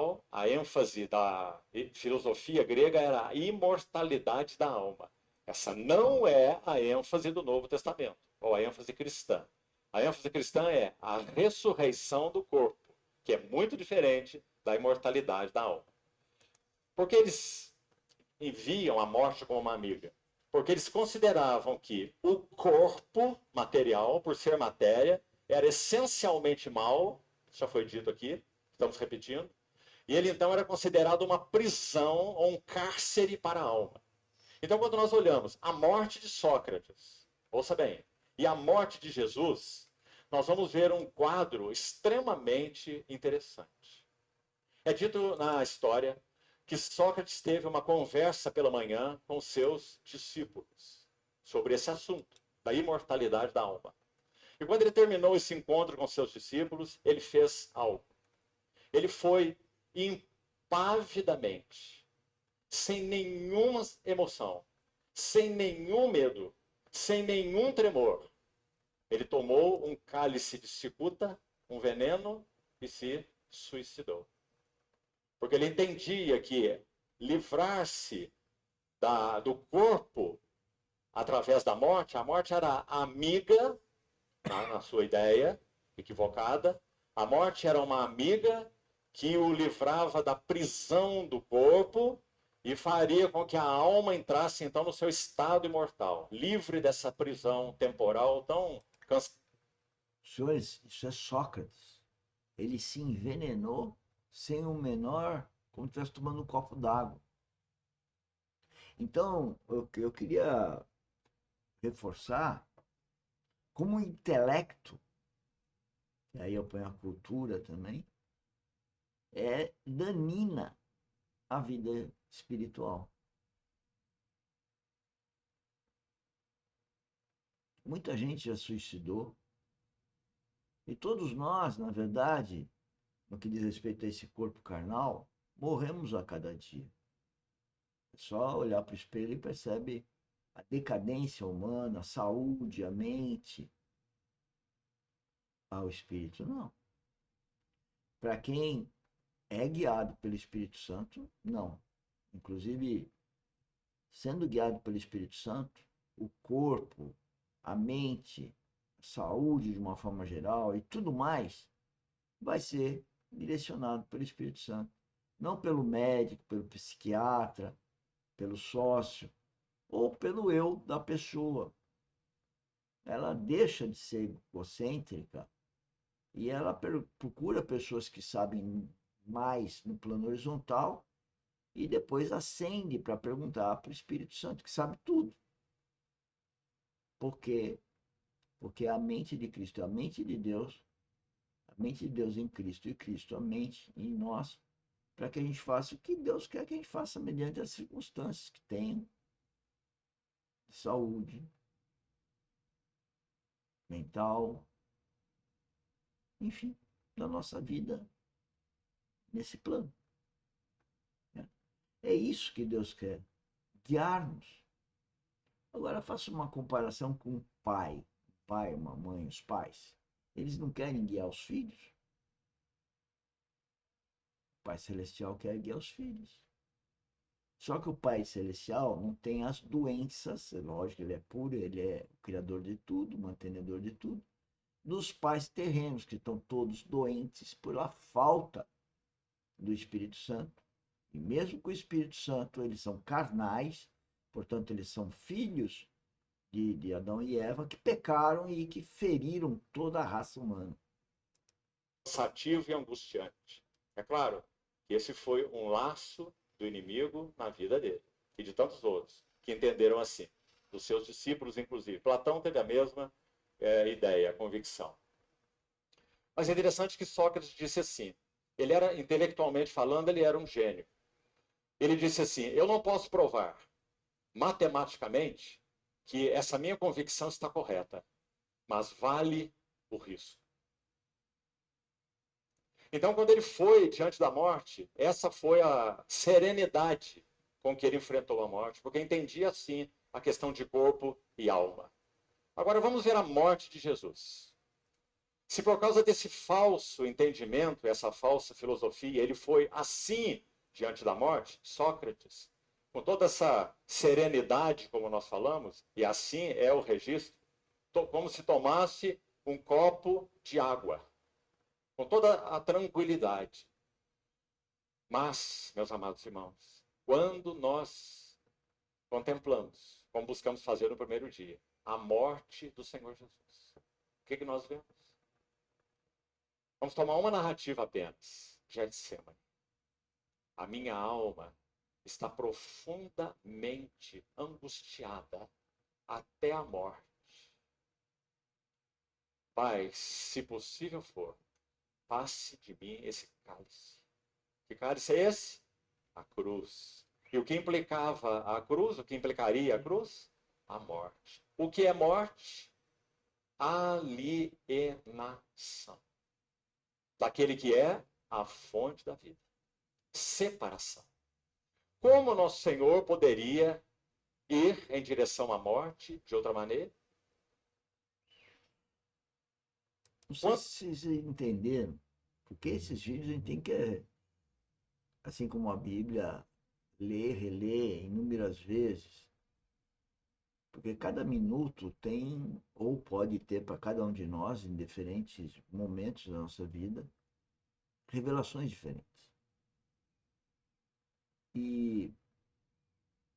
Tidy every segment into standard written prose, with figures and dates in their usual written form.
material, a ênfase da filosofia grega era a imortalidade da alma. Essa não é a ênfase do Novo Testamento, ou a ênfase cristã. A ênfase cristã é a ressurreição do corpo, que é muito diferente da imortalidade da alma. Por que eles enviam a morte como uma amiga? Porque eles consideravam que o corpo material, por ser matéria, era essencialmente mau, já foi dito aqui, estamos repetindo, e ele então era considerado uma prisão ou um cárcere para a alma. Então, quando nós olhamos a morte de Sócrates, ouça bem, e a morte de Jesus, nós vamos ver um quadro extremamente interessante. É dito na história que Sócrates teve uma conversa pela manhã com seus discípulos sobre esse assunto, da imortalidade da alma. E quando ele terminou esse encontro com seus discípulos, ele fez algo. Ele foi impavidamente, sem nenhuma emoção, sem nenhum medo, sem nenhum tremor. Ele tomou um cálice de cicuta, um veneno, e se suicidou. Porque ele entendia que livrar-se do corpo através da morte, a morte era amiga, na sua ideia equivocada, a morte era uma amiga que o livrava da prisão do corpo e faria com que a alma entrasse então no seu estado imortal, livre dessa prisão temporal tão cansada. Senhores, isso é Sócrates. Ele se envenenou sem o menor, como se estivesse tomando um copo d'água. Então, eu queria reforçar como o intelecto, e aí eu ponho a cultura também, é danina à vida espiritual. Muita gente já suicidou, e todos nós, na verdade, no que diz respeito a esse corpo carnal, morremos a cada dia. É só olhar para o espelho e percebe a decadência humana, a saúde, a mente, ao espírito. Não. Para quem é guiado pelo Espírito Santo, não. Inclusive, sendo guiado pelo Espírito Santo, o corpo, a mente, a saúde de uma forma geral e tudo mais vai ser direcionado pelo Espírito Santo. Não pelo médico, pelo psiquiatra, pelo sócio ou pelo eu da pessoa. Ela deixa de ser egocêntrica e ela procura pessoas que sabem mais no plano horizontal e depois ascende para perguntar para o Espírito Santo, que sabe tudo. Por quê? Porque a mente de Cristo é a mente de Deus, a mente de Deus em Cristo e Cristo a mente em nós, para que a gente faça o que Deus quer que a gente faça mediante as circunstâncias que tem de saúde mental, enfim, da nossa vida nesse plano. É isso que Deus quer, guiar-nos. Agora faça uma comparação com um pai, uma mãe, os pais. Eles não querem guiar os filhos? O Pai Celestial quer guiar os filhos. Só que o Pai Celestial não tem as doenças, é lógico, ele é puro, ele é o criador de tudo, o mantenedor de tudo, dos pais terrenos, que estão todos doentes pela falta do Espírito Santo. E mesmo com o Espírito Santo, eles são carnais, portanto, eles são filhos de Adão e Eva que pecaram e que feriram toda a raça humana. Cansativo e angustiante. É claro que esse foi um laço do inimigo na vida dele e de tantos outros que entenderam assim, dos seus discípulos, inclusive. Platão teve a mesma ideia, convicção. Mas é interessante que Sócrates disse assim, ele era, intelectualmente falando, ele era um gênio. Ele disse assim, eu não posso provar matematicamente que essa minha convicção está correta, mas vale o risco. Então, quando ele foi diante da morte, essa foi a serenidade com que ele enfrentou a morte, porque entendia, assim, a questão de corpo e alma. Agora, vamos ver a morte de Jesus. Se por causa desse falso entendimento, essa falsa filosofia, ele foi assim diante da morte, Sócrates, com toda essa serenidade, como nós falamos, e assim é o registro, como se tomasse um copo de água, com toda a tranquilidade. Mas, meus amados irmãos, quando nós contemplamos, como buscamos fazer no primeiro dia, a morte do Senhor Jesus, o que nós vemos? Vamos tomar uma narrativa apenas, Getsemane. A minha alma está profundamente angustiada até a morte. Pai, se possível for, passe de mim esse cálice. Que cálice é esse? A cruz. E o que implicava a cruz? O que implicaria a cruz? A morte. O que é morte? Alienação. Daquele que é a fonte da vida. Separação. Como nosso Senhor poderia ir em direção à morte de outra maneira? Não sei se vocês entenderam, porque esses vídeos a gente tem que, assim como a Bíblia, ler, reler inúmeras vezes, porque cada minuto tem, ou pode ter para cada um de nós, em diferentes momentos da nossa vida, revelações diferentes. E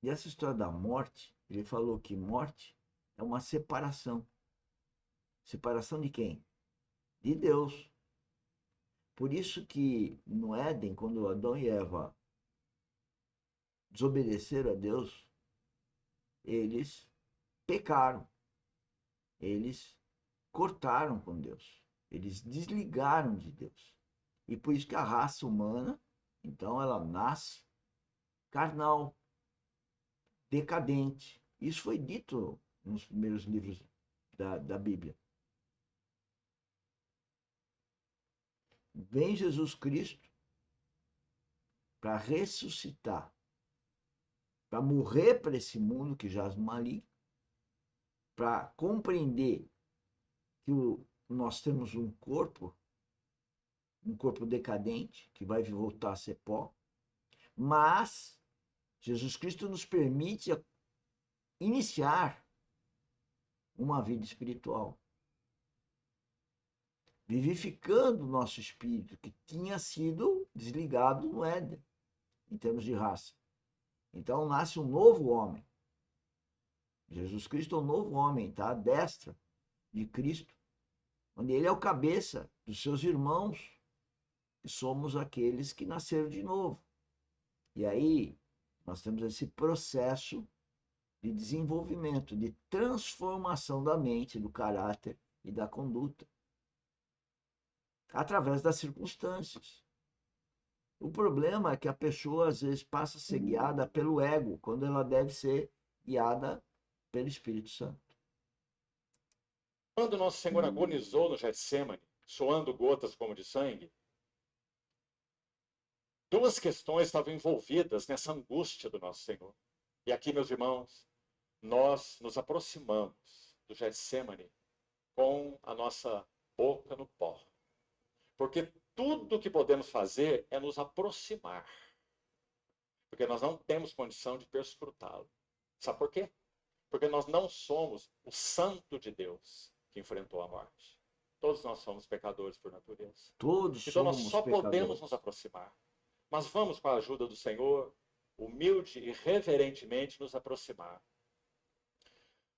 essa história da morte, ele falou que morte é uma separação. Separação de quem? De Deus. Por isso que no Éden, quando Adão e Eva desobedeceram a Deus, eles pecaram. Eles cortaram com Deus. Eles desligaram de Deus. E por isso que a raça humana, então, ela nasce carnal, decadente. Isso foi dito nos primeiros livros da Bíblia. Vem Jesus Cristo para ressuscitar, para morrer para esse mundo que jaz no maligno, para compreender que nós temos um corpo decadente, que vai voltar a ser pó, mas Jesus Cristo nos permite iniciar uma vida espiritual, vivificando o nosso espírito, que tinha sido desligado no Éden, em termos de raça. Então nasce um novo homem. Jesus Cristo é um novo homem, está à destra de Cristo, onde ele é o cabeça dos seus irmãos, que somos aqueles que nasceram de novo. E aí nós temos esse processo de desenvolvimento, de transformação da mente, do caráter e da conduta, através das circunstâncias. O problema é que a pessoa às vezes passa a ser guiada pelo ego, quando ela deve ser guiada pelo Espírito Santo. Quando nosso Senhor agonizou no Getsemane, suando gotas como de sangue, duas questões estavam envolvidas nessa angústia do nosso Senhor. E aqui, meus irmãos, nós nos aproximamos do Getsemane com a nossa boca no pó. Porque tudo que podemos fazer é nos aproximar. Porque nós não temos condição de perscrutá-lo. Sabe por quê? Porque nós não somos o santo de Deus que enfrentou a morte. Todos nós somos pecadores por natureza. Todos Então nós somos só podemos pecadores. nos aproximar. Mas vamos, com a ajuda do Senhor, humilde e reverentemente nos aproximar.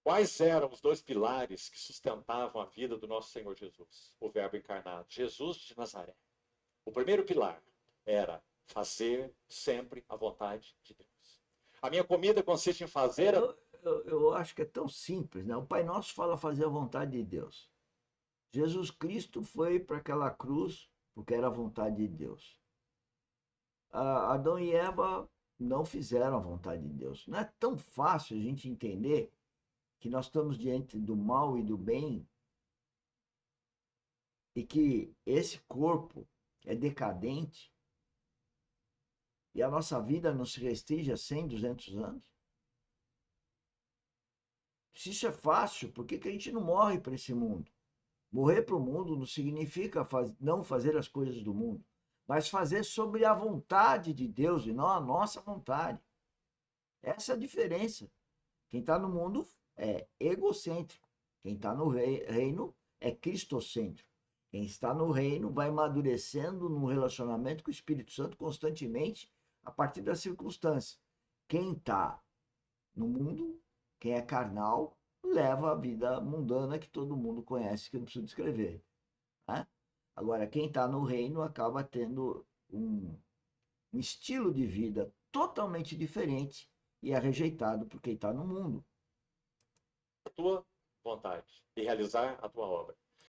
Quais eram os dois pilares que sustentavam a vida do nosso Senhor Jesus? O Verbo encarnado, Jesus de Nazaré. O primeiro pilar era fazer sempre a vontade de Deus. A minha comida consiste em fazer... Eu acho que é tão simples, né? O Pai Nosso fala fazer a vontade de Deus. Jesus Cristo foi para aquela cruz porque era a vontade de Deus. Adão e Eva não fizeram a vontade de Deus. Não é tão fácil a gente entender que nós estamos diante do mal e do bem e que esse corpo é decadente e a nossa vida não se restringe a 100, 200 anos. Se isso é fácil, por que a gente não morre para esse mundo? Morrer para o mundo não significa não fazer as coisas do mundo, mas fazer sobre a vontade de Deus e não a nossa vontade. Essa é a diferença. Quem está no mundo é egocêntrico. Quem está no reino é cristocêntrico. Quem está no reino vai amadurecendo num relacionamento com o Espírito Santo constantemente a partir das circunstâncias. Quem está no mundo, quem é carnal, leva a vida mundana que todo mundo conhece, que eu não preciso descrever. Né? Agora, quem está no reino acaba tendo um estilo de vida totalmente diferente e é rejeitado por quem está no mundo. A tua vontade e realizar a tua obra.